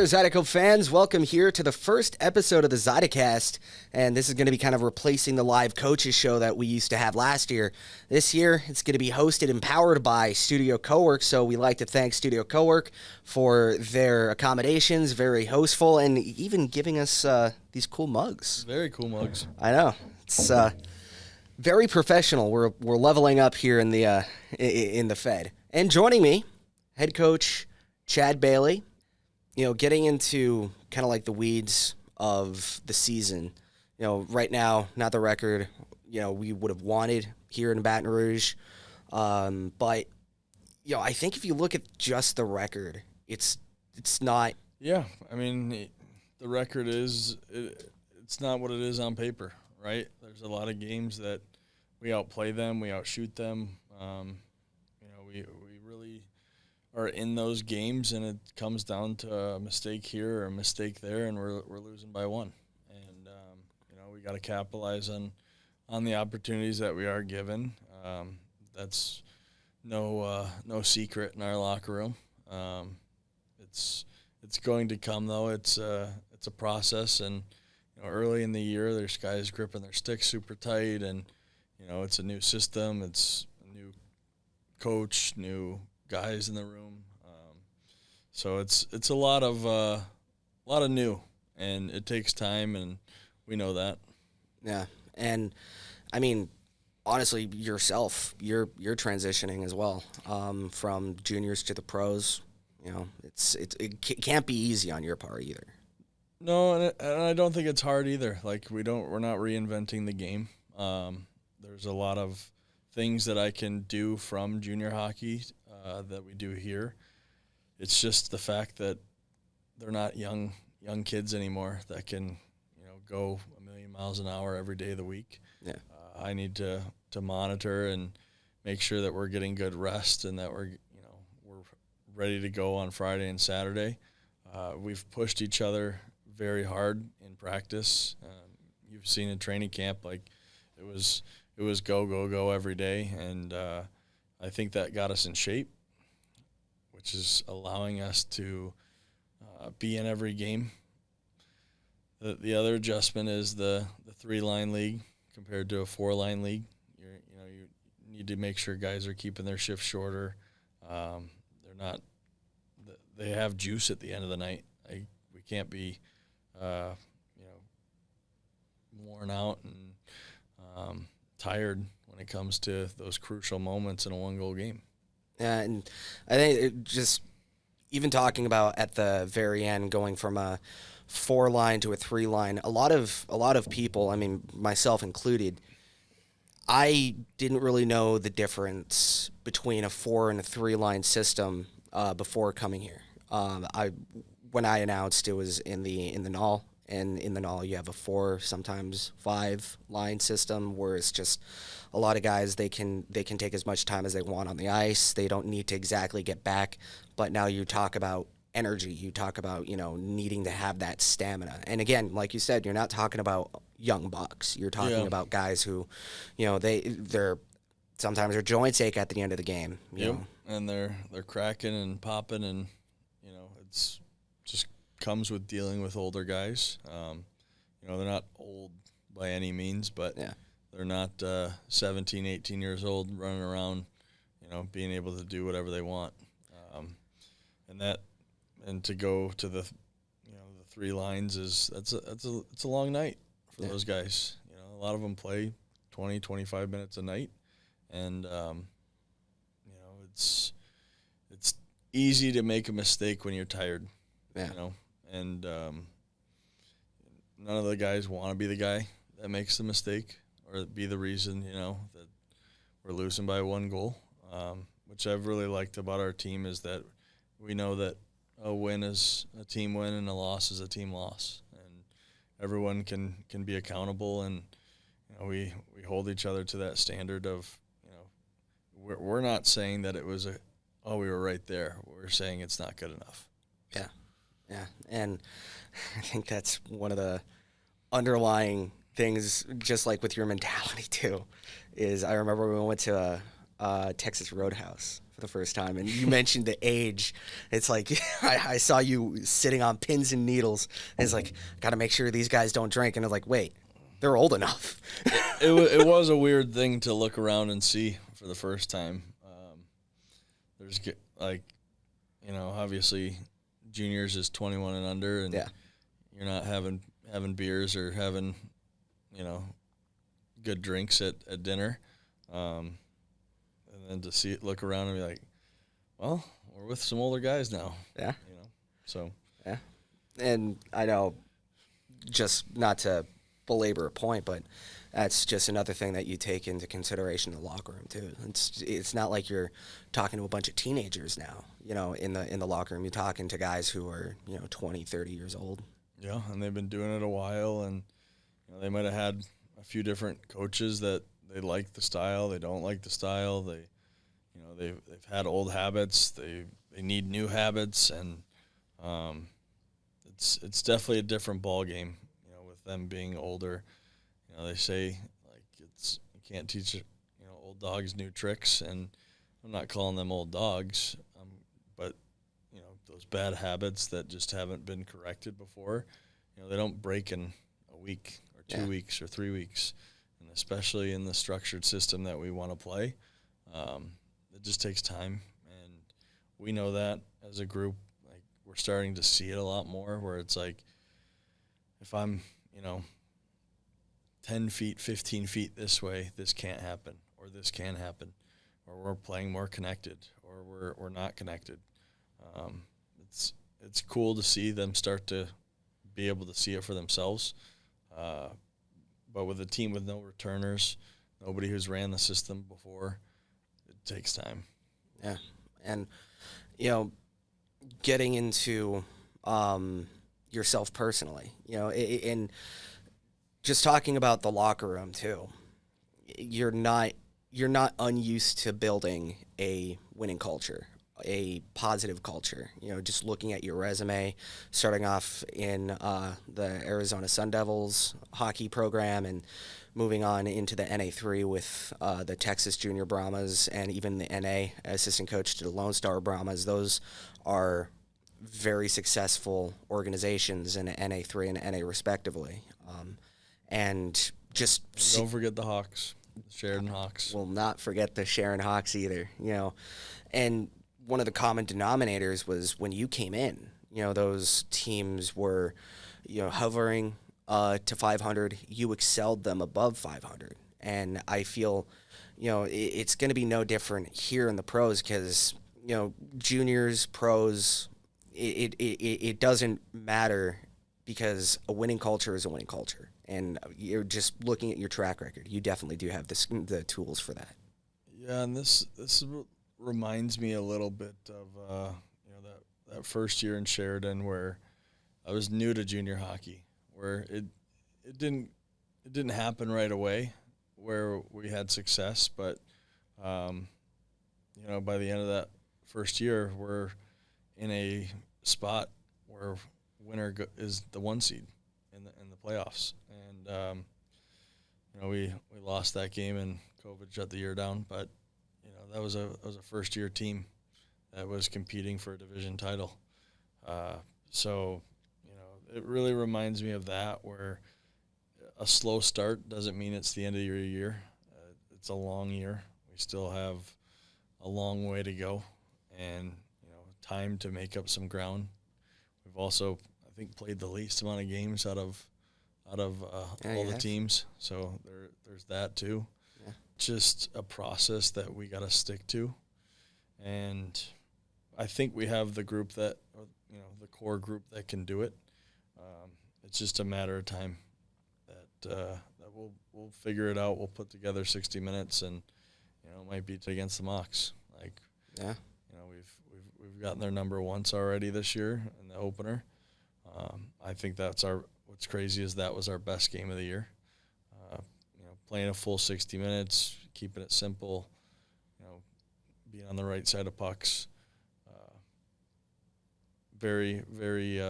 Zydeco fans. Welcome here to the first episode of the Zydecast, and this is going to be kind of replacing the live coaches show that we used to have last year. This year, it's going to be hosted and powered by Studio Cowork, so we like to thank Studio Cowork for their accommodations, very hostful, and even giving us these cool mugs. Very cool mugs. I know. It's very professional. We're leveling up here in the Fed. And joining me, head coach Chad Bailey. You know, getting into kind of like the weeds of the season, you know, right now, not the record, you know, we would have wanted here in Baton Rouge. But, you know, I think if you look at just the record, it's not. Yeah, I mean, the record is, it's not what it is on paper, right? There's a lot of games that we outplay them, we outshoot them. You know, we really are in those games, and it comes down to a mistake here or a mistake there, and we're losing by one. And you know, we got to capitalize on the opportunities that we are given. That's no secret in our locker room. It's going to come though. It's a process, and you know, early in the year, there's guys gripping their sticks super tight, and you know, it's a new system. It's a new coach, new guys in the room, so it's a lot of new, and it takes time, and we know that. Yeah, and I mean, honestly, yourself, you're transitioning as well, from juniors to the pros. You know, it can't be easy on your part either. No, and I don't think it's hard either. Like we're not reinventing the game. There's a lot of things that I can do from junior hockey that we do here. It's just the fact that they're not young kids anymore that can, you know, go a million miles an hour every day of the week. Yeah. I need to monitor and make sure that we're getting good rest and that we're ready to go on Friday and Saturday. We've pushed each other very hard in practice. You've seen in training camp, like it was go every day, and I think that got us in shape, which is allowing us to be in every game. The other adjustment is the 3-line league compared to a 4-line league. You need to make sure guys are keeping their shift shorter. They have juice at the end of the night. We can't be worn out and tired when it comes to those crucial moments in a 1-goal game. Yeah, and I think it just even talking about at the very end going from a 4-line to a 3-line, a lot of people, I mean myself included, I didn't really know the difference between a 4 and a 3-line system before coming here. When I announced it was in the NAL, and in the NAL you have a 4, sometimes 5-line system where it's just a lot of guys, they can take as much time as they want on the ice. They don't need to exactly get back. But now you talk about energy. You talk about, you know, needing to have that stamina. And again, like you said, you're not talking about young bucks. You're talking about guys who, you know, they're sometimes their joints ache at the end of the game. You know? And they're cracking and popping, and you know, it's just comes with dealing with older guys. You know, they're not old by any means, but they're not 17, 18 years old running around, you know, being able to do whatever they want. And to go to the 3 lines it's a long night for those guys. You know, a lot of them play 20, 25 minutes a night, and you know, it's easy to make a mistake when you're tired. Yeah. You know, and none of the guys want to be the guy that makes the mistake or be the reason, you know, that we're losing by 1 goal. Which I've really liked about our team is that we know that a win is a team win and a loss is a team loss, and everyone can be accountable, and you know, we hold each other to that standard of, you know, we're not saying that it was we were right there. We're saying it's not good enough. Yeah, and I think that's one of the underlying things, just like with your mentality too, is I remember we went to Texas Roadhouse for the first time, and you mentioned the age. It's like I saw you sitting on pins and needles. And it's like, got to make sure these guys don't drink. And it's like, wait, they're old enough. It was a weird thing to look around and see for the first time. There's like, obviously juniors is 21 and under, and you're not having beers or having, good drinks at dinner. And then to look around and be like, well, we're with some older guys now. Yeah. So. Yeah. And I know, just not to belabor a point, but that's just another thing that you take into consideration in the locker room too. It's not like you're talking to a bunch of teenagers now, in the locker room. You're talking to guys who are, 20, 30 years old. Yeah, and they've been doing it a while, and they might have had a few different coaches that they like the style, they don't like the style, they've had old habits, they need new habits, and it's definitely a different ball game, with them being older. They say like you can't teach old dogs new tricks, and I'm not calling them old dogs, but those bad habits that just haven't been corrected before, they don't break in a week or 2 weeks or 3 weeks, and especially in the structured system that we want to play, it just takes time, and we know that as a group. Like, we're starting to see it a lot more, where it's like, if I'm 10 feet, 15 feet this way, this can't happen, or this can happen, or we're playing more connected, or we're not connected. It's cool to see them start to be able to see it for themselves. But with a team with no returners, nobody who's ran the system before, it takes time. Yeah. And, getting into yourself personally, and just talking about the locker room too, you're not unused to building a winning culture, a positive culture. Just looking at your resume, starting off in the Arizona Sun Devils hockey program and moving on into the NA3 with the Texas Junior Brahmas, and even the NA assistant coach to the Lone Star Brahmas. Those are very successful organizations in NA3 and NA respectively. And just don't forget the Hawks, the Sheridan Hawks. We'll not forget the Sheridan Hawks either. And one of the common denominators was when you came in, those teams were, hovering to 500. You excelled them above 500. And I feel, it's going to be no different here in the pros, because, juniors, pros, it doesn't matter, because a winning culture is a winning culture. And you're just looking at your track record. You definitely do have the tools for that. Yeah, and this reminds me a little bit of that first year in Sheridan, where I was new to junior hockey, where it didn't happen right away, where we had success, but by the end of that first year, we're in a spot where winner is the 1 seed in the playoffs, and we lost that game and COVID shut the year down, but that was a first year team that was competing for a division title. So it really reminds me of that, where a slow start doesn't mean it's the end of your year. It's a long year. We still have a long way to go, and time to make up some ground. We've also, I think, played the least amount of games out of all the teams, so there's that too. Yeah. Just a process that we got to stick to, and I think we have the group that, the core group that can do it. It's just a matter of time that we'll figure it out. We'll put together 60 minutes, and it might be against the Mocs. We've gotten their number once already this year in the opener. I think what's crazy is that was our best game of the year. Playing a full 60 minutes, keeping it simple, being on the right side of pucks. Very, very,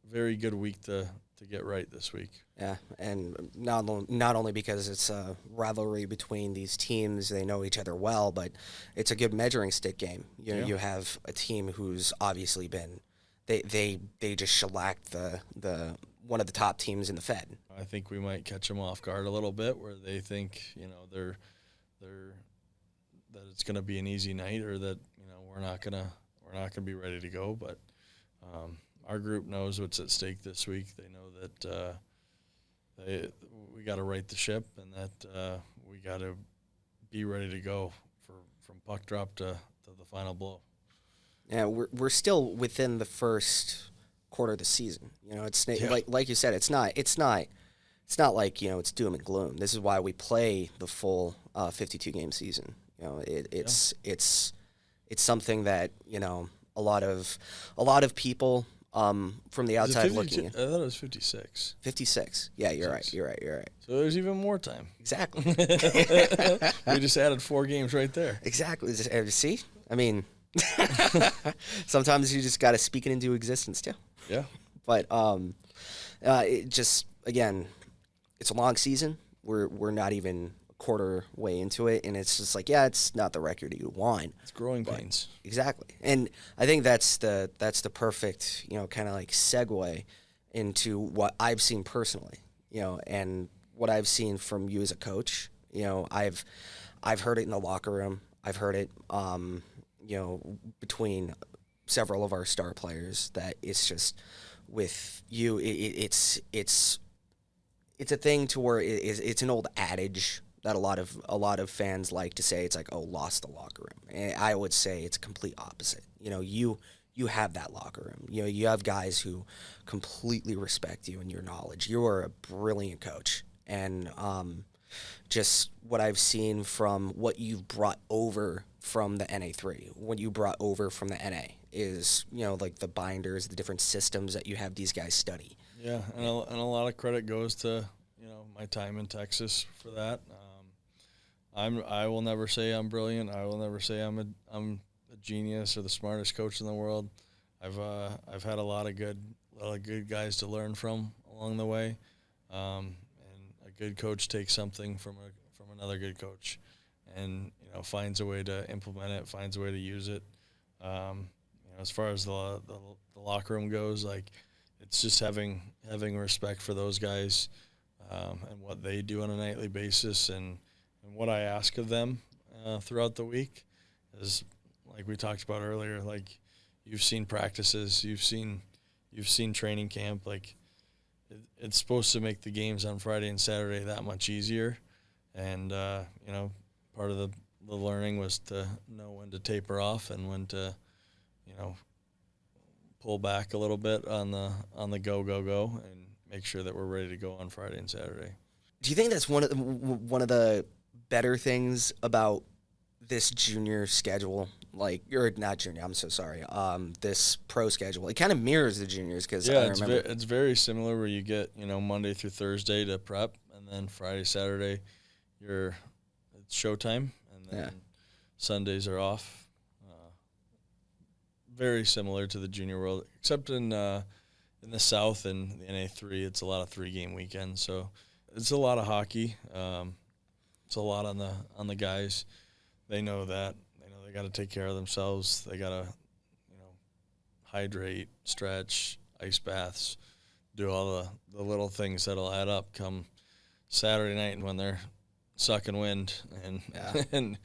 very good week to get right this week. Yeah, and not only because it's a rivalry between these teams, they know each other well, but it's a good measuring stick game. You know, you have a team who's obviously been they just shellacked the one of the top teams in the Fed. I think we might catch them off guard a little bit, where they think they're that it's going to be an easy night, or that we're not gonna be ready to go. But our group knows what's at stake this week. They know that we got to right the ship, and that we got to be ready to go from puck drop to the final blow. Yeah, we're still within the first quarter of the season. It's like you said, it's not like it's doom and gloom. This is why we play the full 52 game season. It's something that a lot of people from the outside looking in. I thought it was 56. 56. Yeah, you're right. So there's even more time. Exactly. We just added 4 games right there. Exactly. See? I mean, sometimes you just got to speak it into existence too. Yeah. But it just, again, it's a long season. We're not even a quarter way into it, and it's just like, yeah, it's not the record you want. It's growing pains. Exactly. And I think that's the perfect, kind of like segue into what I've seen personally, and what I've seen from you as a coach. I've heard it in the locker room. I've heard it between several of our star players, that it's just with you, it's a thing to where it's an old adage that a lot of fans like to say. It's like, oh, lost the locker room. And I would say it's a complete opposite. You have that locker room. You have guys who completely respect you and your knowledge. You are a brilliant coach, and just what I've seen from what you've brought over from the NA3, what you brought over from the NA is, like the binders, the different systems that you have these guys study. Yeah, and a lot of credit goes to, my time in Texas for that. I will never say I'm brilliant. I will never say I'm a genius or the smartest coach in the world. I've had a lot of good guys to learn from along the way, and a good coach takes something from another good coach, and finds a way to implement it, finds a way to use it. As far as the locker room goes, like, it's just having respect for those guys, and what they do on a nightly basis, and what I ask of them throughout the week is, like we talked about earlier, like, you've seen practices, you've seen training camp, like, it's supposed to make the games on Friday and Saturday that much easier, and part of the learning was to know when to taper off and when to pull back a little bit on the go and make sure that we're ready to go on Friday and Saturday. Do you think that's one of the better things about this junior schedule, or not junior? I'm so sorry. This pro schedule, it kind of mirrors the juniors, because it's very similar, where you get Monday through Thursday to prep, and then Friday, Saturday, it's showtime, and then Sundays are off. Very similar to the junior world, except in the South and the NA3, it's a lot of 3-game weekends. So it's a lot of hockey. It's a lot on the guys. They know that. They know they got to take care of themselves. They got to hydrate, stretch, ice baths, do all the little things that'll add up come Saturday night when they're sucking wind and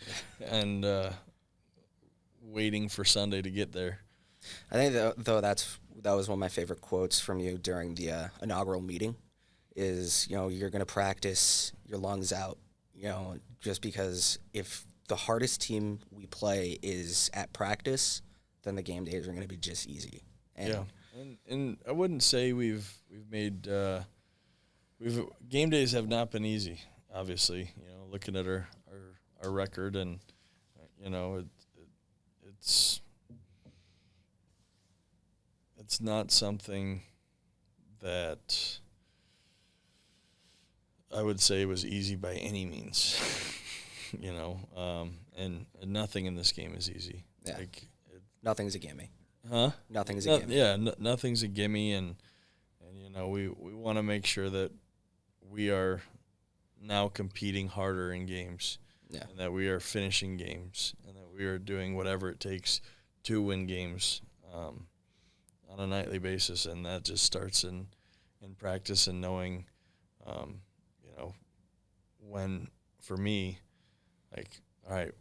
waiting for Sunday to get there. I think though that was one of my favorite quotes from you during the inaugural meeting is, you're going to practice your lungs out, just because if the hardest team we play is at practice, then the game days are going to be just easy. And I wouldn't say we've made game days have not been easy, obviously, looking at our record, and it's not something that I would say was easy by any means, and nothing in this game is easy. Yeah. Nothing's a gimme. Huh? Nothing's a gimme. Yeah, nothing's a gimme, and And we want to make sure that we are now competing harder in games, and that we are finishing games, and that we are doing whatever it takes to win games on a nightly basis. And that just starts in practice and knowing, when, for me, like, all right,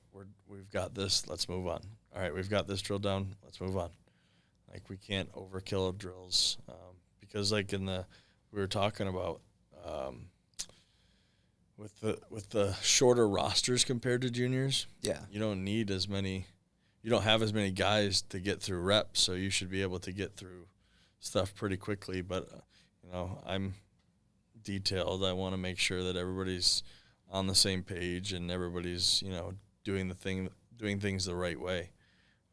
we've got this, let's move on. All right, we've got this drill down, let's move on. Like, we can't overkill drills because, like, we were talking about with the shorter rosters compared to juniors. Yeah, you don't need as many. You don't have as many guys to get through reps, so you should be able to get through stuff pretty quickly. But I'm detailed. I want to make sure that everybody's on the same page and everybody's doing things the right way.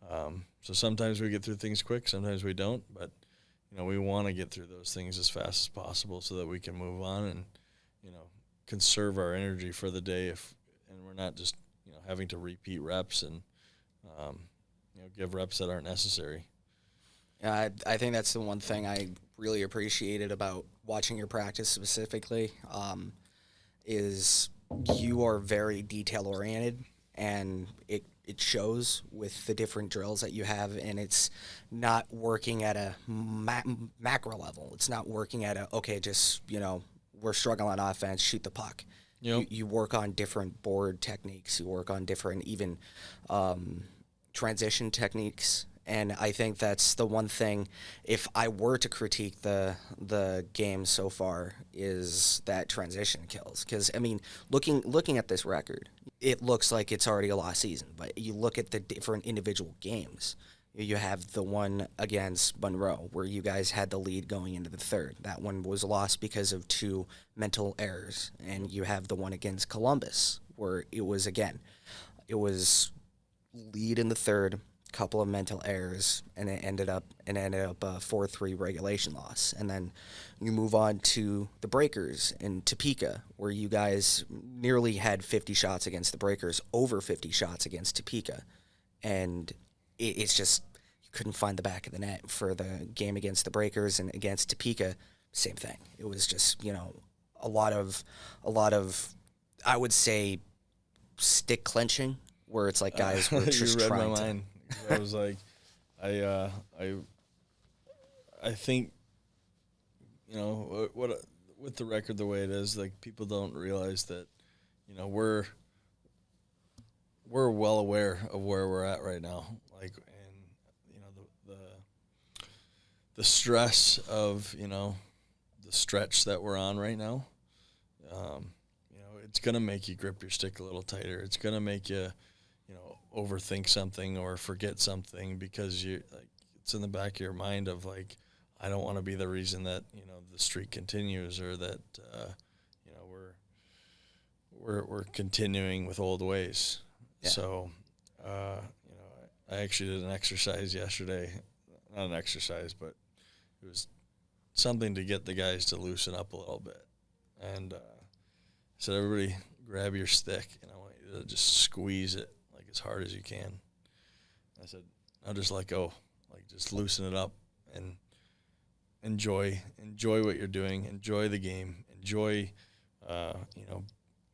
So sometimes we get through things quick, sometimes we don't, but we want to get through those things as fast as possible so that we can move on and conserve our energy for the day, and we're not just having to repeat reps and give reps that aren't necessary. I think that's the one thing I really appreciated about watching your practice specifically, is you are very detail oriented, and it shows with the different drills that you have, and it's not working at a macro level. It's not working at we're struggling on offense, shoot the puck. Yep. You work on different board techniques. You work on different even transition techniques. And I think that's the one thing, if I were to critique the game so far, is that transition kills. Because, looking at this record, it looks like it's already a lost season. But you look at the different individual games. You have the one against Monroe where you guys had the lead going into the third. That one was lost because of 2 mental errors. And you have the one against Columbus where it was lead in the third, couple of mental errors, and it ended up a 4-3 regulation loss. And then you move on to the Breakers in Topeka, where you guys nearly had 50 shots against the Breakers, over 50 shots against Topeka, and it's just you couldn't find the back of the net for the game against the Breakers. And against Topeka, same thing. It was just a lot of I would say stick clenching, where it's like guys were just you read trying my mind. I was like, I think, what with the record the way it is, like, people don't realize that, we're well aware of where we're at right now. Like, and the stress of the stretch that we're on right now. It's gonna make you grip your stick a little tighter. It's gonna make you overthink something or forget something because it's in the back of your mind of, like, I don't want to be the reason that the streak continues, or that we're continuing with old ways. Yeah. So I actually did an exercise yesterday, not an exercise, but it was something to get the guys to loosen up a little bit. And I said, everybody grab your stick, and I want you to just squeeze it as hard as you can. I said, I'll just let go, like, just loosen it up and enjoy what you're doing, enjoy the game, enjoy,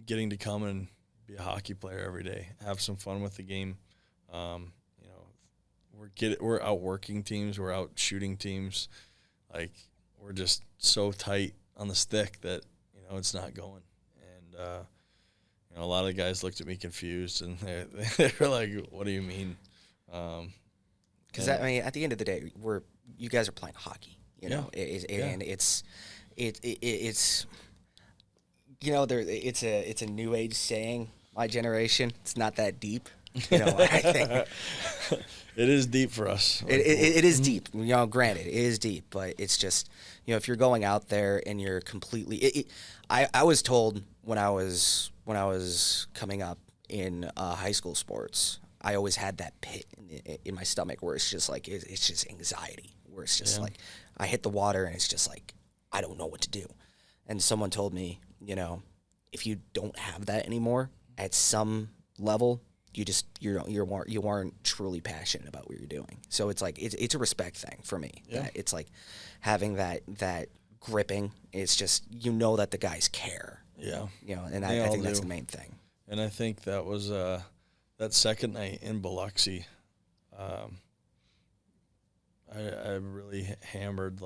getting to come and be a hockey player every day, have some fun with the game. We're out working teams, we're out shooting teams, like, we're just so tight on the stick that it's not going. And a lot of the guys looked at me confused, and they were like, "What do you mean?" Because at the end of the day, you guys are playing hockey, and it's it's a new age saying. My generation, it's not that deep, I think it is deep for us. It is deep. Granted, it is deep, but it's just if you're going out there and you're completely. I was told when I was coming up in high school sports, I always had that pit in my stomach where it's just like it's just anxiety, where it's just like I hit the water and it's just like I don't know what to do. And someone told me, if you don't have that anymore at some level, you aren't truly passionate about what you're doing. So it's like it's a respect thing for me. Yeah. That it's like having that gripping. It's just that the guys care. Yeah. And I think that's the main thing. And I think that was that second night in Biloxi. I really hammered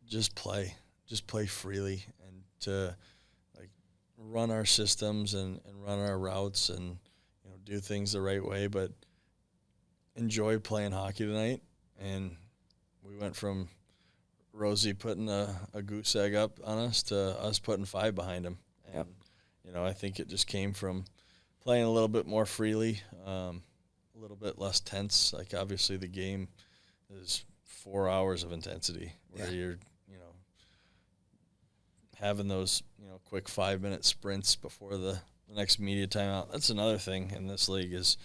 just play freely, and to run our systems and run our routes and do things the right way, but enjoy playing hockey tonight. And we went from Rosie putting a goose egg up on us to us putting 5 behind him. And, I think it just came from playing a little bit more freely, a little bit less tense. Obviously the game is 4 hours of intensity where you're, having those, quick 5-minute sprints before the next media timeout. That's another thing in this league is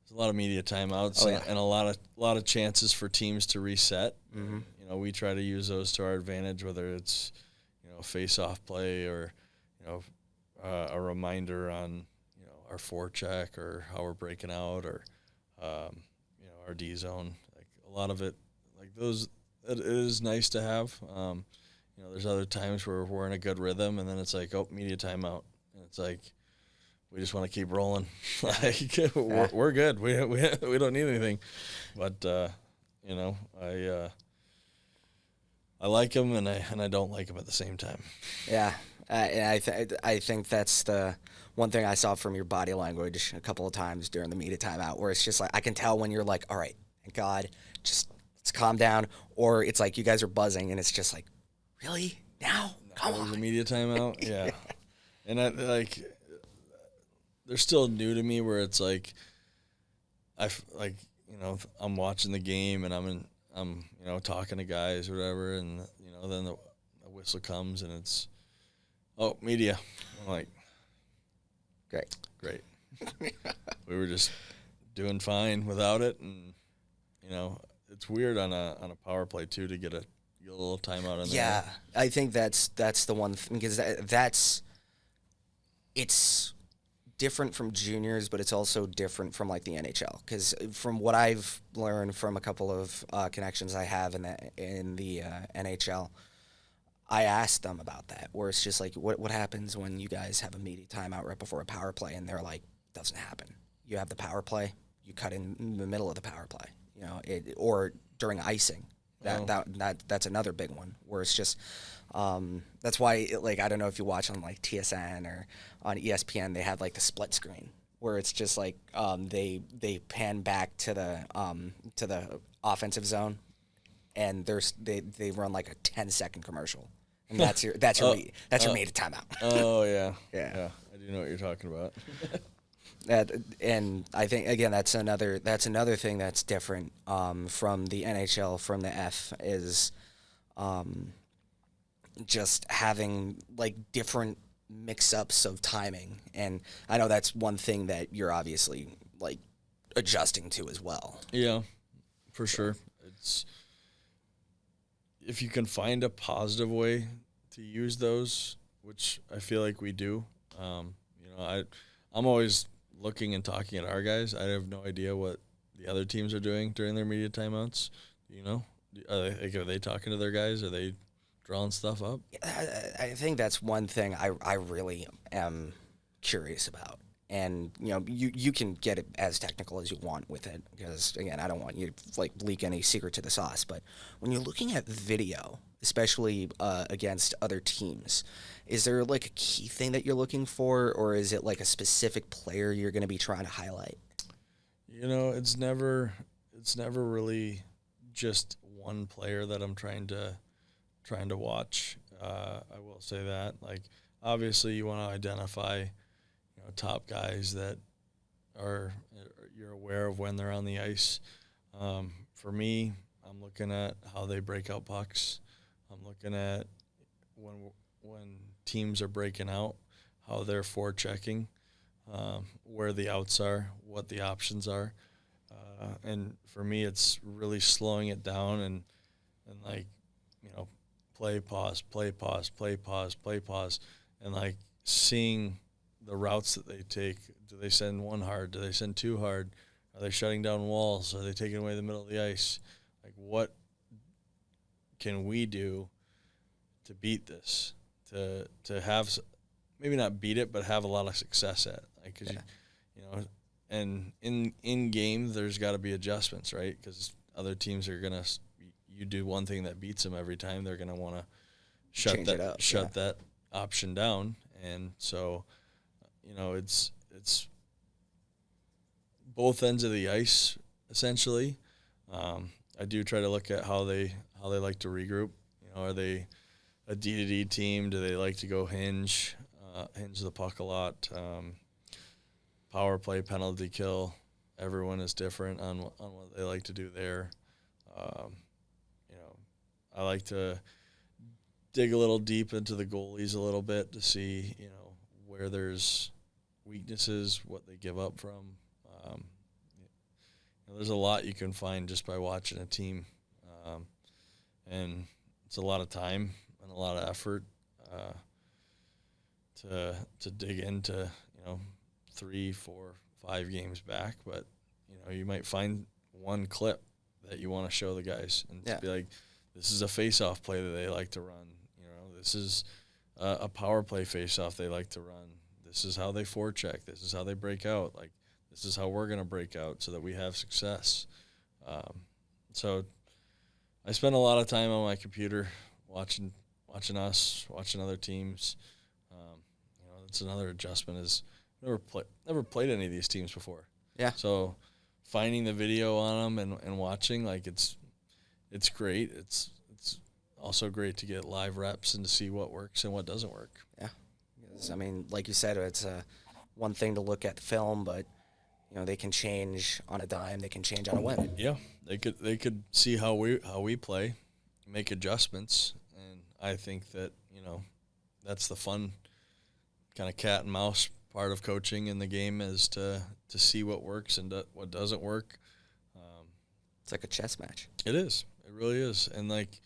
there's a lot of media timeouts and a lot of chances for teams to reset. Mm-hmm. We try to use those to our advantage, whether it's, face-off play or, a reminder on, our forecheck or how we're breaking out or, our D zone. A lot of it, those, it is nice to have. There's other times where we're in a good rhythm, and then it's media timeout. And it's we just want to keep rolling. We're good. We don't need anything. But, I like them and I don't like them at the same time. Yeah. And I think that's the one thing I saw from your body language a couple of times during the media timeout, where it's just I can tell when you're all right, thank God, just let's calm down. Or it's you guys are buzzing and it's just really? Now? Come on. The media timeout? Yeah. And they're still new to me where it's I'm watching the game and I'm talking to guys or whatever, and then the whistle comes and it's media. I'm like, great. We were just doing fine without it, and it's weird on a power play too to get a little timeout in there. Yeah, I think that's the one thing, because it's different from juniors, but it's also different from the NHL. Because from what I've learned from a couple of connections I have in the NHL, I asked them about that, where it's just what happens when you guys have a media timeout right before a power play, and they're doesn't happen. You have the power play, you cut in the middle of the power play, or during icing. That's another big one, where it's just that's why I don't know if you watch on TSN or on ESPN, they have the split screen where it's just they pan back to the offensive zone, and they run a 10-second commercial, and that's your media timeout. Oh yeah. Yeah, I do know what you're talking about. And I think again that's another thing that's different from the NHL, from the F, is just having different mix-ups of timing, and I know that's one thing that you're obviously adjusting to as well. Yeah, for sure. It's if you can find a positive way to use those, which I feel like we do. I'm always looking and talking at our guys. I have no idea what the other teams are doing during their media timeouts. Are they talking to their guys? Are they drawing stuff up? I think that's one thing I really am curious about. And, you can get it as technical as you want with it, because, again, I don't want you to, leak any secret to the sauce. But when you're looking at video, especially against other teams, is there, a key thing that you're looking for, or is it, a specific player you're going to be trying to highlight? It's never really just one player that I'm trying to watch. I will say that. Obviously, you want to identify top guys that you're aware of when they're on the ice. For me, I'm looking at how they break out pucks. I'm looking at when teams are breaking out, how they're forechecking, where the outs are, what the options are. And for me, it's really slowing it down and play, pause, play, pause, play, pause, play, pause, and seeing the routes that they take. Do they send one hard? Do they send two hard? Are they shutting down walls? Are they taking away the middle of the ice? What can we do beat this, to have maybe not beat it, but have a lot of success at. Like, 'cause you know, and in game there's got to be adjustments, right? Because other teams are gonna, you do one thing that beats them every time, they're gonna want to shut that option down, and so it's both ends of the ice essentially. I do try to look at how they like to regroup. Are they a D-to-D team? Do they like to go hinge the puck a lot? Power play, penalty kill. Everyone is different on what they like to do there. I like to dig a little deep into the goalies a little bit to see, where there's weaknesses, what they give up from. There's a lot you can find just by watching a team, and it's a lot of time and a lot of effort to dig into 3, 4, 5 games back. But you might find one clip that you want to show the guys and just be like, this is a face-off play that they like to run. This is a power play face-off they like to run. This is how they forecheck. This is how they break out. Like, this is how we're going to break out so that we have success. So I spend a lot of time on my computer watching us, watching other teams. That's another adjustment is never played any of these teams before. Yeah. So finding the video on them and watching, like, it's great. It's also great to get live reps and to see what works and what doesn't work. Yeah. Because, I mean, like you said, it's one thing to look at film, but they can change on a dime. They can change on a whim. Yeah, they could see how we play, make adjustments, and I think that that's the fun kind of cat and mouse part of coaching in the game, is to see what works and what doesn't work. It's like a chess match. It is. It really is. And like,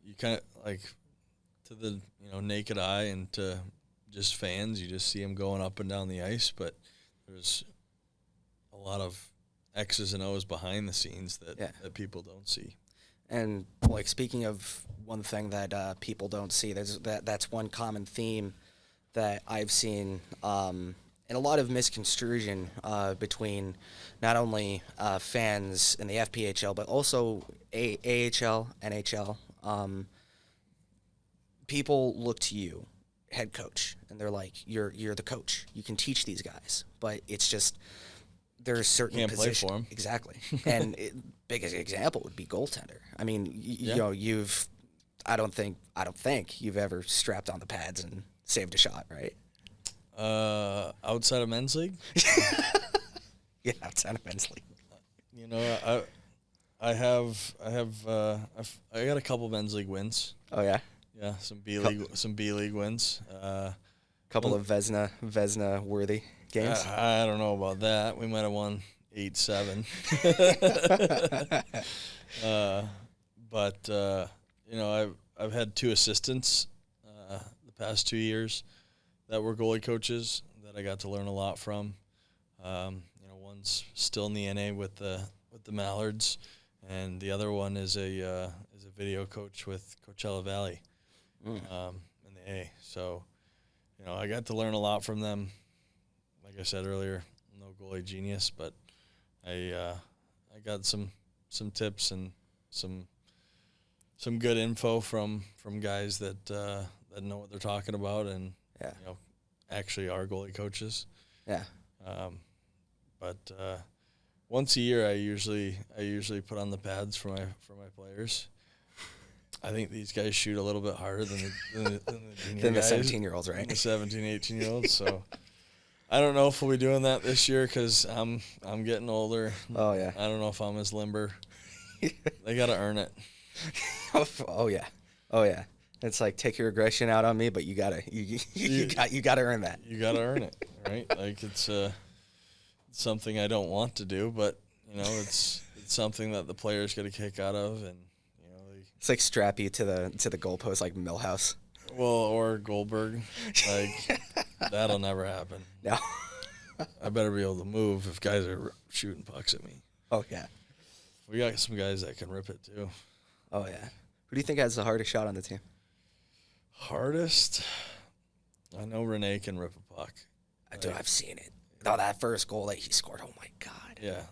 you kind of like, to the naked eye and to just fans, you just see them going up and down the ice, but there's a lot of X's and O's behind the scenes that people don't see. And like, speaking of one thing that people don't see, that's one common theme that I've seen, and a lot of misconstrusion between not only fans in the FPHL but also AHL, NHL. People look to you, head coach, and they're like, "You're the coach. You can teach these guys." But it's just, there's certain positions. Play for 'em. Exactly. And biggest example would be goaltender. I mean, I don't think you've ever strapped on the pads and saved a shot, right? Outside of men's league? Yeah, outside of men's league. I got a couple men's league wins. Oh yeah. Yeah, some B league wins. Couple of Vesna worthy games. I don't know about that. We might have won 8-7. But I've had 2 assistants the past 2 years that were goalie coaches that I got to learn a lot from. One's still in the NA with the Mallards, and the other one is a video coach with Coachella Valley in the A. So, I got to learn a lot from them. Like I said earlier, no goalie genius, but I got some tips and some good info from guys that know what they're talking about, and actually are goalie coaches. Yeah. But once a year, I usually put on the pads for my players. I think these guys shoot a little bit harder than the junior guys. The 17-years, right? The 17, 18-year-olds. So I don't know if we'll be doing that this year because I'm getting older. Oh yeah. I don't know if I'm as limber. They got to earn it. Oh yeah. It's like, take your aggression out on me, but you gotta earn that. You gotta earn it, right? Like, it's something I don't want to do, but it's something that the players get a kick out of, and it's like strap you to the goalpost like Millhouse. Well, or Goldberg, like that'll never happen. No. I better be able to move if guys are shooting pucks at me. Oh yeah. We got some guys that can rip it too. Oh yeah. Who do you think has the hardest shot on the team? Hardest? I know Renee can rip a puck. Dude, I've seen it. Oh, that first goal that he scored, oh my God. Yeah,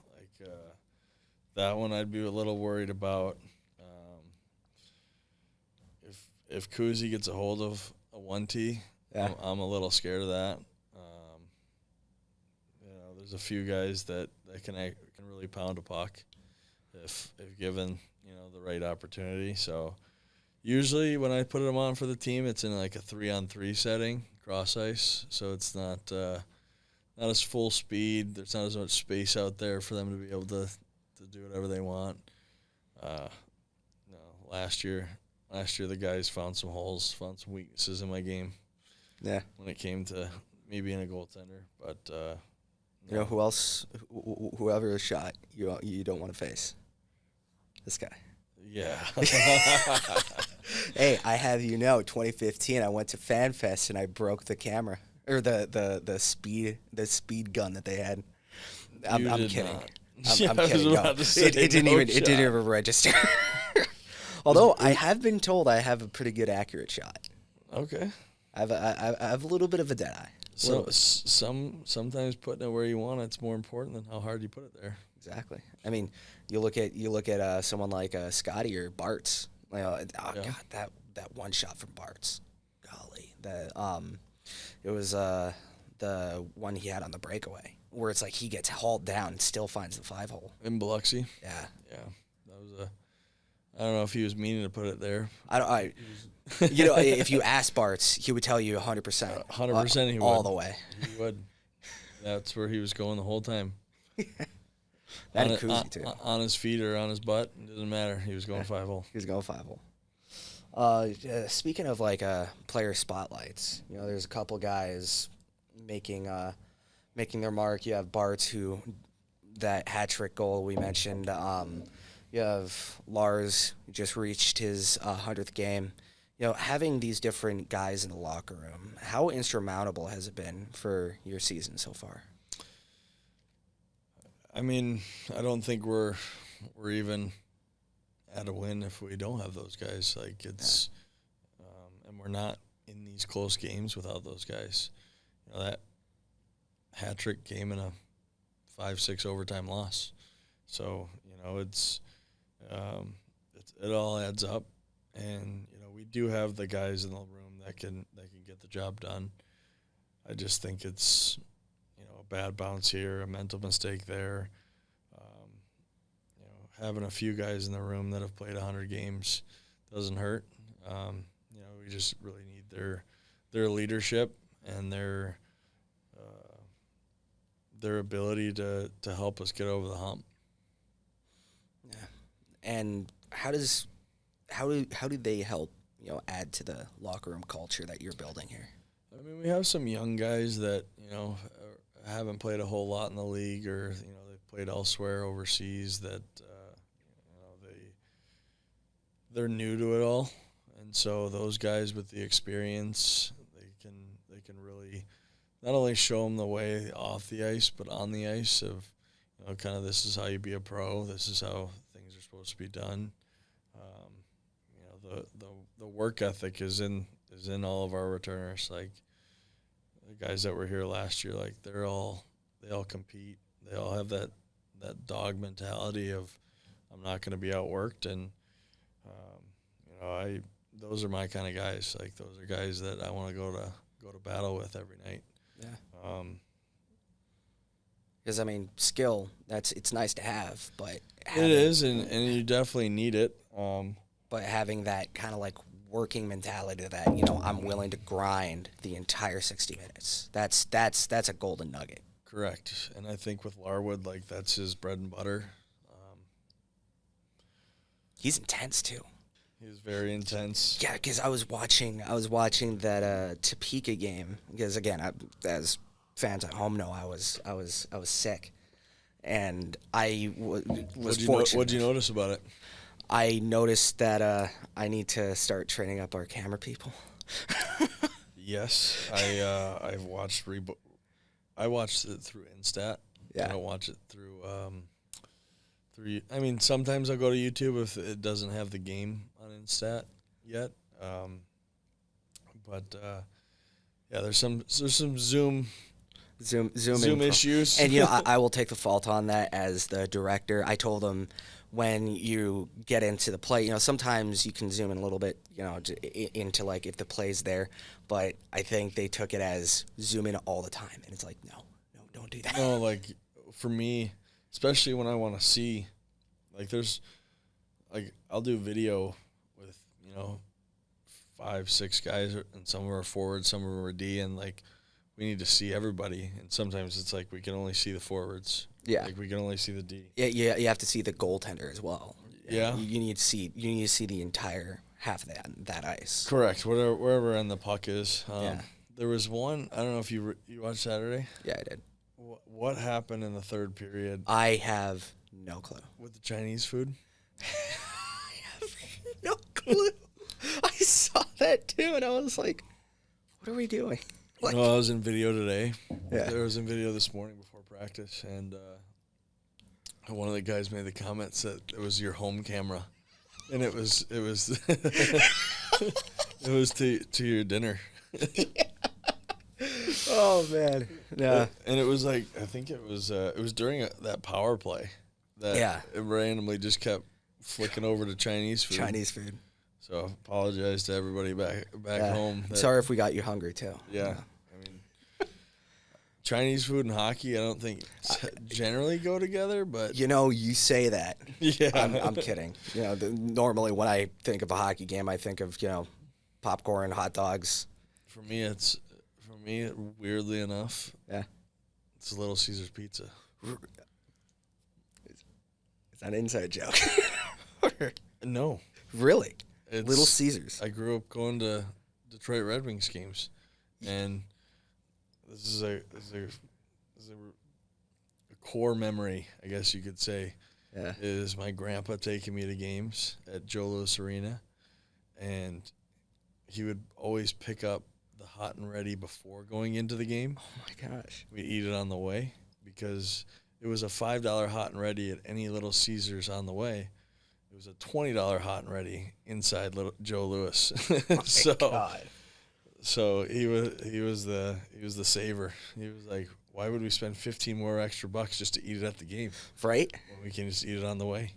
that one I'd be a little worried about. If Kuzi gets a hold of a 1T, Yeah. I'm a little scared of that. There's a few guys that can really pound a puck if given the right opportunity. So usually when I put them on for the team, it's in like a 3-on-3 setting, cross ice. So it's not as full speed. There's not as much space out there for them to be able to do whatever they want. Last year the guys found some holes, found some weaknesses in my game. Yeah. When it came to me being a goaltender, but you know who else? Whoever is shot, you don't want to face. This guy. Yeah. Hey, I have 2015. I went to FanFest and I broke the camera or the speed gun that they had. I'm kidding. Not. I'm kidding. No. It didn't even register. Although I have been told I have a pretty good accurate shot. Okay. I have a little bit of a dead eye. So sometimes putting it where you want it's more important than how hard you put it there. Exactly. I mean, you look at someone like Scotty or Bartz. God, that one shot from Bartz. Golly, it was the one he had on the breakaway where it's like he gets hauled down and still finds the 5-hole. In Biloxi? Yeah. Yeah. That was I don't know if he was meaning to put it there. If you ask Bartz, he would tell you 100%. 100% he would. All the way. He would. That's where he was going the whole time. That and Kuzi, too. On his feet or on his butt, it doesn't matter. He was going 5-hole. He was going 5-hole. Speaking of player spotlights, there's a couple guys making their mark. You have Bartz, who that hat trick goal we mentioned. You have Lars, who just reached his 100th game. Having these different guys in the locker room, how insurmountable has it been for your season so far? I mean, I don't think we're even at a win if we don't have those guys. And we're not in these close games without those guys. That hat trick came in a 5-6 overtime loss. So it all adds up, and we do have the guys in the room that can get the job done. I just think it's a bad bounce here, a mental mistake there. Having a few guys in the room that have played 100 games doesn't hurt. We just really need their leadership and their ability to help us get over the hump. Yeah. And how do they help add to the locker room culture that you're building here? I mean, we have some young guys that haven't played a whole lot in the league, or they've played elsewhere overseas that they're new to it all, and so those guys with the experience, they can really not only show them the way off the ice but on the ice of kind of this is how you be a pro, this is how things are supposed to be done. The work ethic is in all of our returners. Like the guys that were here last year, like they all compete. They all have that dog mentality of I'm not going to be outworked, and those are my kind of guys. Like those are guys that I want to go to battle with every night. Yeah. Because skill, it's nice to have, but it is, and you definitely need it. But having that kind of working mentality that I'm willing to grind the entire 60 minutes. That's a golden nugget. Correct, and I think with Larwood, that's his bread and butter. He's intense too. He's very intense. Yeah, because I was watching that Topeka game. Because again, as fans at home know, I was sick, and I was fortunate. What'd you notice about it? I noticed that I need to start training up our camera people. Yes, I've watched I watched it through Instat. Yeah. I don't watch it through. Sometimes I'll go to YouTube if it doesn't have the game on Instat yet. But yeah, there's some Zoom Zoom issues. And I will take the fault on that as the director. I told him when you get into the play, sometimes you can zoom in a little bit, into like if the play's there. But I think they took it as zoom in all the time, and it's like no, don't do that. No, like for me, especially when I want to see, like there's, like I'll do video with 5-6 guys, and some of them are forwards, some of them are D, and like we need to see everybody, and sometimes it's like we can only see the forwards. Yeah, like we can only see the D. Yeah, you have to see the goaltender as well. Yeah, you need to see the entire half of that ice. Correct. Wherever end the puck is. Yeah. There was one. I don't know if you watched Saturday. Yeah, I did. What happened in the third period? I have no clue. With the Chinese food? I have no clue. I saw that too, and I was like, what are we doing? Like, No, I was in video today. Yeah. I was in video this morning before practice, and one of the guys made the comments that it was your home camera, and it was it was to your dinner. Oh man, yeah. And it was like, I think it was during that power play that it randomly just kept flicking over to Chinese food. So apologize to everybody back home. Sorry if we got you hungry too. Yeah. I mean, Chinese food and hockey, I don't think generally go together, but you say that. Yeah. I'm kidding. Normally when I think of a hockey game, I think of popcorn, hot dogs. For me, weirdly enough, it's a Little Caesars pizza. Is that an inside joke? No. Really? Little Caesars. I grew up going to Detroit Red Wings games, and this is a core memory, I guess you could say. Yeah. Is my grandpa taking me to games at Joe Louis Arena, and he would always pick up the hot and ready before going into the game. Oh my gosh. We eat it on the way because it was a $5 hot and ready at any Little Caesars on the way. It was a $20 hot and ready inside Joe Louis. So he was the saver. He was like, why would we spend 15 more extra bucks just to eat it at the game? Right? When we can just eat it on the way.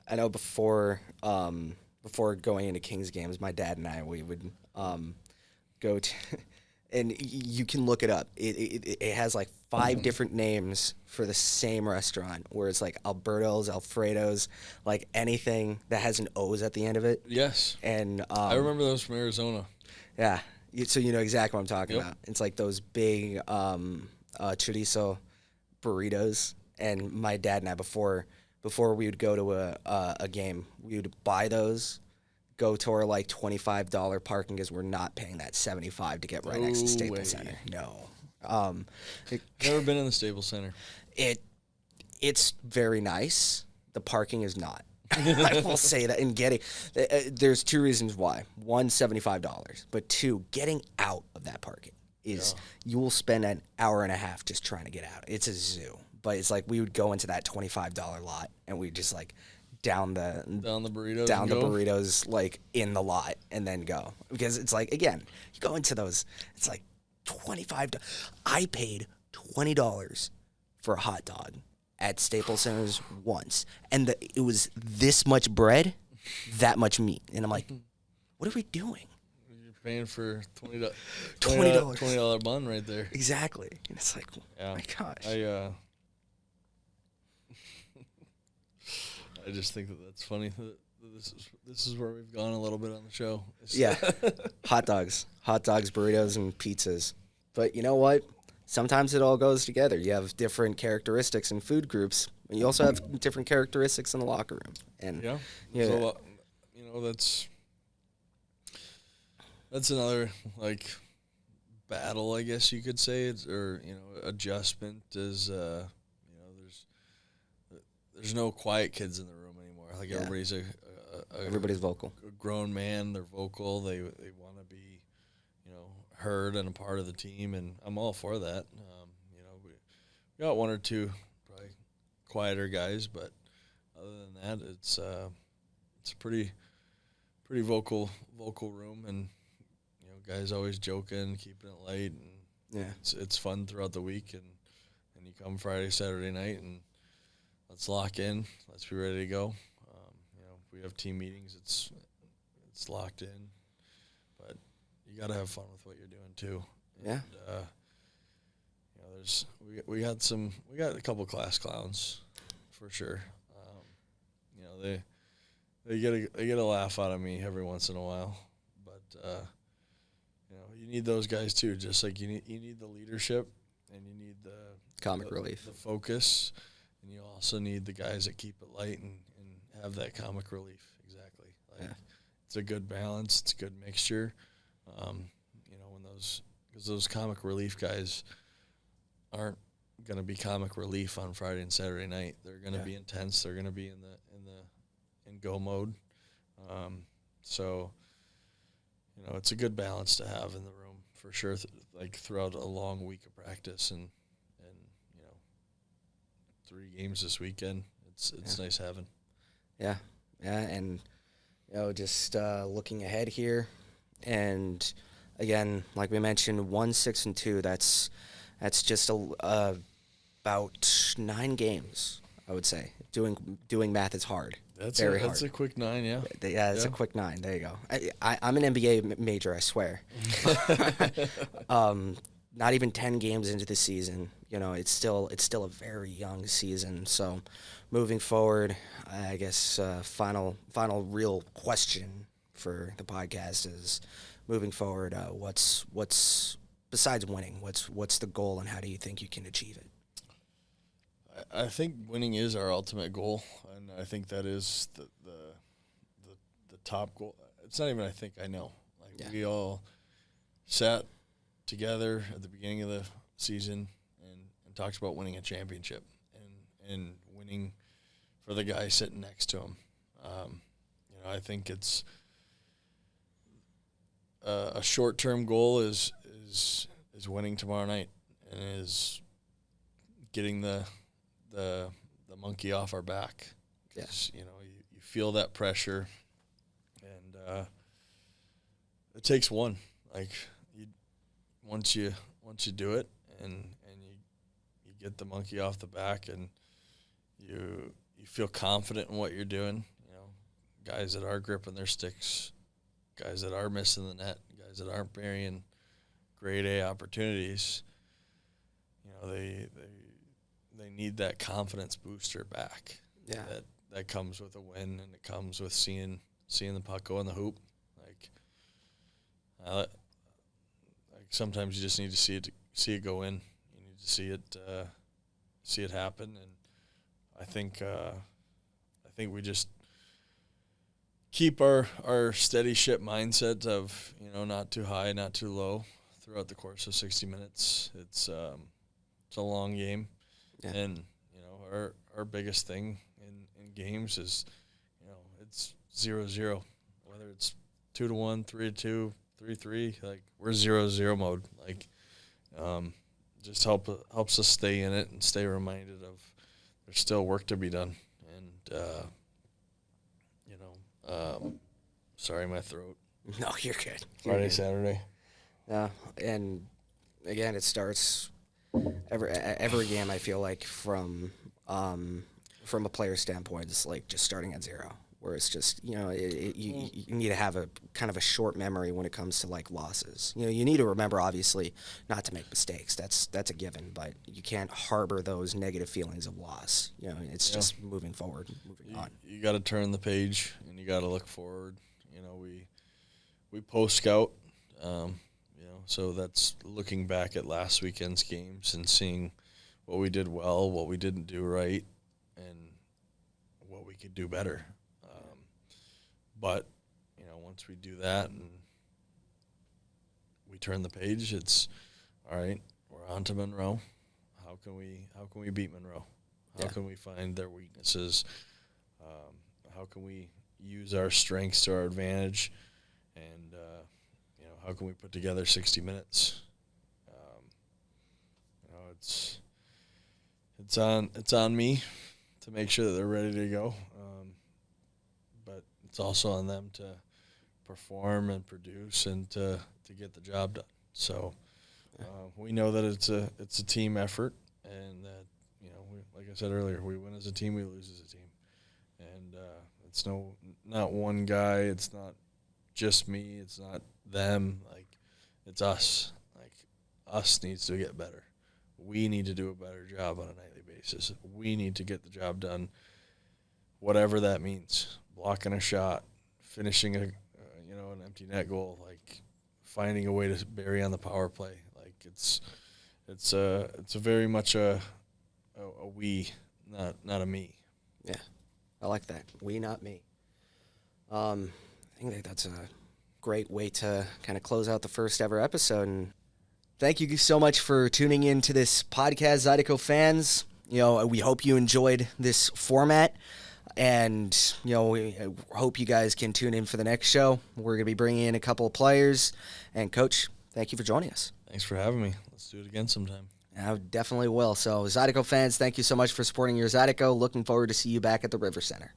I know before going into Kings games, my dad and I, we would go to, and you can look it up. It has like 5 different names for the same restaurant, where it's like Alberto's, Alfredo's, like anything that has an O's at the end of it. Yes. And I remember those from Arizona. Yeah. So you know exactly what I'm talking about. It's like those big chorizo burritos. And my dad and I, before we would go to a game, we would buy those, go to our like $25 parking, because we're not paying that $75 to get right next to Staples Center. No. Never been in the Staples Center. It's very nice. The parking is not. I will say that. And there's 2 reasons why. One, $75, but 2, getting out of that parking is you will spend an hour and a half just trying to get out. It's a zoo, but it's like we would go into that $25 lot and we just like down the burritos like in the lot and then go, because it's like, again, you go into those, it's like $25. I paid $20 for a hot dog at Staples Centers once, and it was this much bread, that much meat, and I'm like, what are we doing? You're paying for $20 $20 bun right there. Exactly. And it's like, oh my gosh. I just think that's funny that this is where we've gone a little bit on the show. Yeah. Hot dogs, burritos, and pizzas. But you know what? Sometimes it all goes together. You have different characteristics in food groups, and you also have different characteristics in the locker room. And that's another like battle, I guess you could say, or adjustment is there's no quiet kids in the room anymore. Like everybody's vocal. A grown man, they're vocal. They want to be heard and a part of the team, and I'm all for that. We got 1 or 2 probably quieter guys, but other than that, it's a pretty vocal room, and guys always joking, keeping it light, and Yeah. it's fun throughout the week, and you come Friday, Saturday night, and let's lock in. Let's be ready to go. If we have team meetings, it's locked in, but you got to have fun with what you're doing too. Yeah. And, we got a couple class clowns, for sure. They get a laugh out of me every once in a while, but you need those guys too. Just like you need the leadership, and you need the Comic relief, the focus, and you also need the guys that keep it light and have that comic relief. Exactly. It's a good balance. It's a good mixture. Because those comic relief guys aren't going to be comic relief on Friday and Saturday night. They're going to be intense. They're going to be in go mode. So it's a good balance to have in the room for sure. Throughout a long week of practice and 3 games this weekend, it's nice having. Yeah, and just looking ahead here, and again, like we mentioned, 1-6-2. That's just about 9 games, I would say. Doing math is hard. That's very hard. That's a quick 9, yeah. Yeah, it's a quick 9. There you go. I'm an NBA major, I swear. Not even 10 games into the season. It's still a very young season. So, moving forward, I guess final real question for the podcast is, moving forward, what's besides winning? What's the goal, and how do you think you can achieve it? I think winning is our ultimate goal, and I think that is the top goal. It's not even I know. We all sat together at the beginning of the season and talked about winning a championship and winning for the guy sitting next to him. I think it's a short-term goal is winning tomorrow night, and is getting the monkey off our back. Yes. You feel that pressure, and it takes one. Once you do it, and you get the monkey off the back, and you feel confident in what you're doing. Guys that are gripping their sticks, guys that are missing the net, guys that aren't burying grade A opportunities. They need that confidence booster back. Yeah. That comes with a win, and it comes with seeing the puck go in the hoop. Sometimes you just need to see it go in. You need to see it happen, and I think we just keep our steady ship mindset of not too high, not too low throughout the course of 60 minutes. It's a long game. Yeah. And our biggest thing in games is it's 0-0, whether it's 2-1, 3-2, 3-3. We're 0-0 mode. Just helps us stay in it and stay reminded of there's still work to be done. And sorry, my throat. No, you're good. Friday, Saturday. Yeah, and again, it starts every game. I feel like from a player standpoint, it's just starting at 0, where it's just you need to have a kind of a short memory when it comes to losses. You need to remember, obviously, not to make mistakes. That's a given, but you can't harbor those negative feelings of loss. It's just moving forward, moving on. You got to turn the page, and you got to look forward. We post scout. So that's looking back at last weekend's games and seeing what we did well, what we didn't do right, and what we could do better. But once we do that and we turn the page, it's all right. We're on to Monroe. How can we beat Monroe? How can we find their weaknesses? How can we use our strengths to our advantage? And how can we put together 60 minutes? It's on me to make sure that they're ready to go, but it's also on them to perform and produce and to get the job done. So we know that it's a team effort, and that like I said earlier, we win as a team, we lose as a team, and it's not one guy, it's not just me, it's not them, like it's us. Like us needs to get better. We need to do a better job on a nightly basis. We need to get the job done, whatever that means. Blocking a shot, finishing an empty net goal, like finding a way to bury on the power play. Like it's a very much a we, not a me. Yeah, I like that. We, not me. I think that's a great way to kind of close out the first ever episode. And thank you so much for tuning in to this podcast, Zydeco fans. We hope you enjoyed this format. And, we hope you guys can tune in for the next show. We're going to be bringing in a couple of players. And, Coach, thank you for joining us. Thanks for having me. Let's do it again sometime. I definitely will. So, Zydeco fans, thank you so much for supporting your Zydeco. Looking forward to see you back at the River Center.